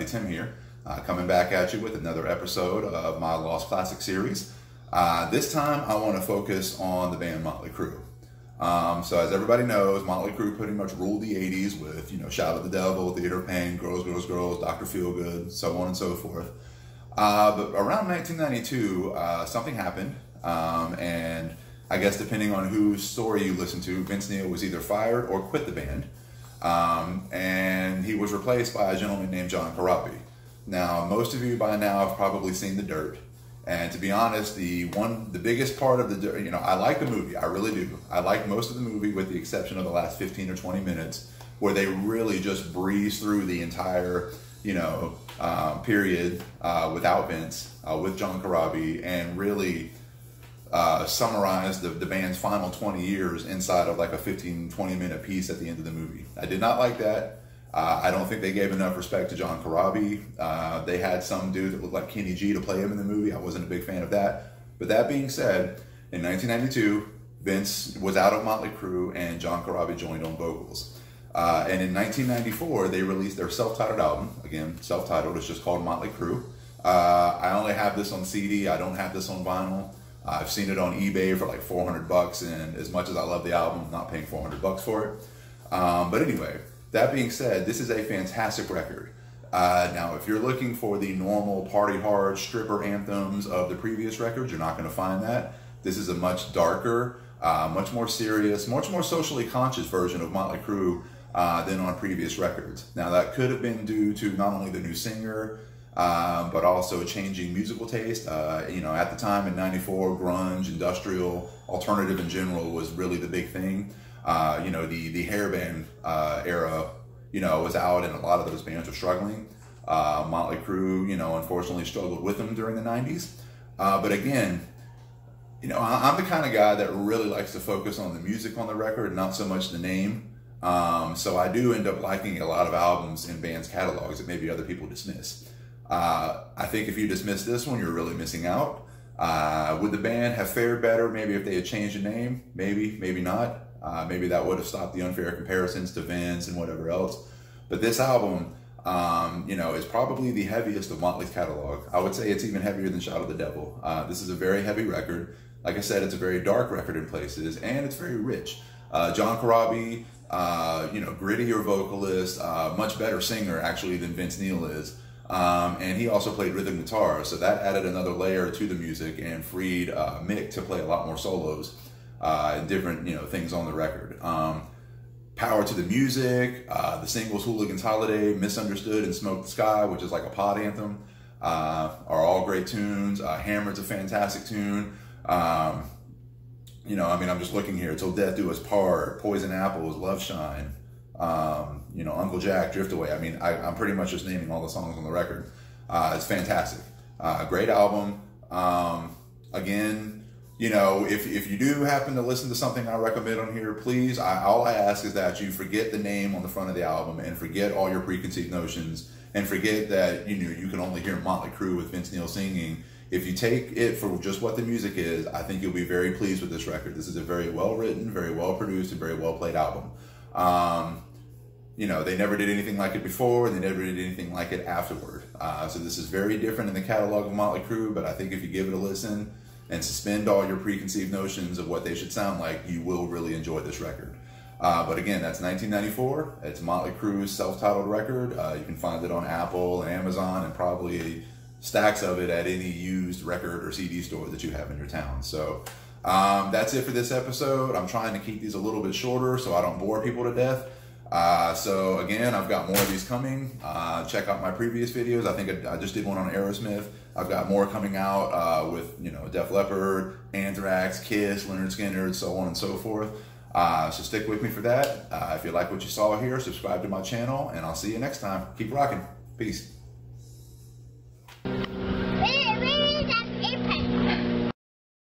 Tim here, coming back at you with another episode of my Lost Classic series. This time I want to focus on the band Motley Crue. So as everybody knows, Motley Crue pretty much ruled the 80s with, Shout at the Devil, Theater of Pain, Girls, Girls, Girls, Dr. Feelgood, so on and so forth. But around 1992, something happened, and I guess depending on whose story you listen to, Vince Neil was either fired or quit the band, and he was replaced by a gentleman named John Corabi. Now, most of you by now have probably seen The Dirt, and to be honest, the biggest part of The Dirt, I like the movie, I really do. I like most of the movie with the exception of the last 15 or 20 minutes, where they really just breeze through the entire, period without Vince, with John Corabi, and really summarize the band's final 20 years inside of like a 15-20 minute piece at the end of the movie. I did not like that. I don't think they gave enough respect to John Corabi. They had some dude that looked like Kenny G to play him in the movie. I wasn't a big fan of that. But that being said, in 1992, Vince was out of Motley Crue and John Corabi joined on vocals. And in 1994, they released their self-titled album. Again, self-titled, it's just called Motley Crue. I only have this on CD. I don't have this on vinyl. I've seen it on eBay for like $400, and as much as I love the album, I'm not paying $400 for it. But anyway, that being said, this is a fantastic record. Now, if you're looking for the normal party hard stripper anthems of the previous records, you're not going to find that. This is a much darker, much more serious, much more socially conscious version of Motley Crue than on previous records. Now, that could have been due to not only the new singer, but also changing musical taste. At the time in '94, grunge, industrial, alternative in general was really the big thing. The hair band era, was out, and a lot of those bands were struggling. Motley Crue, unfortunately struggled with them during the '90s. But again, I'm the kind of guy that really likes to focus on the music on the record, not so much the name. So I do end up liking a lot of albums in bands' catalogs that maybe other people dismiss. I think if you dismiss this one, you're really missing out. Would the band have fared better maybe if they had changed the name? Maybe, maybe not. Maybe that would have stopped the unfair comparisons to Vince and whatever else. But this album, is probably the heaviest of Motley's catalog. I would say it's even heavier than Shout at the Devil. This is a very heavy record. Like I said, it's a very dark record in places, and it's very rich. John Corabi, grittier vocalist, much better singer actually than Vince Neil is. And he also played rhythm guitar, so that added another layer to the music and freed Mick to play a lot more solos and different things on the record. Power to the music, the singles Hooligan's Holiday, Misunderstood, and Smoke the Sky, which is like a pod anthem, are all great tunes. Hammered's a fantastic tune. I'm just looking here. Till Death Do Us Part, Poison Apples, Love Shine, Uncle Jack, Drift Away. I'm pretty much just naming all the songs on the record. It's fantastic. Great album. Again, if you do happen to listen to something I recommend on here, please, all I ask is that you forget the name on the front of the album and forget all your preconceived notions and forget that, you can only hear Motley Crue with Vince Neil singing. If you take it for just what the music is, I think you'll be very pleased with this record. This is a very well written, very well produced, and very well played album. They never did anything like it before, and they never did anything like it afterward. So this is very different in the catalog of Motley Crue, but I think if you give it a listen and suspend all your preconceived notions of what they should sound like, you will really enjoy this record. But again, that's 1994. It's Motley Crue's self-titled record. You can find it on Apple and Amazon and probably stacks of it at any used record or CD store that you have in your town. So that's it for this episode. I'm trying to keep these a little bit shorter so I don't bore people to death. So again, I've got more of these coming. Check out my previous videos. I think I just did one on Aerosmith. I've got more coming out with Def Leppard, Anthrax, Kiss, Lynyrd Skynyrd, so on and so forth. So stick with me for that. If you like what you saw here, subscribe to my channel, and I'll see you next time. Keep rocking. Peace.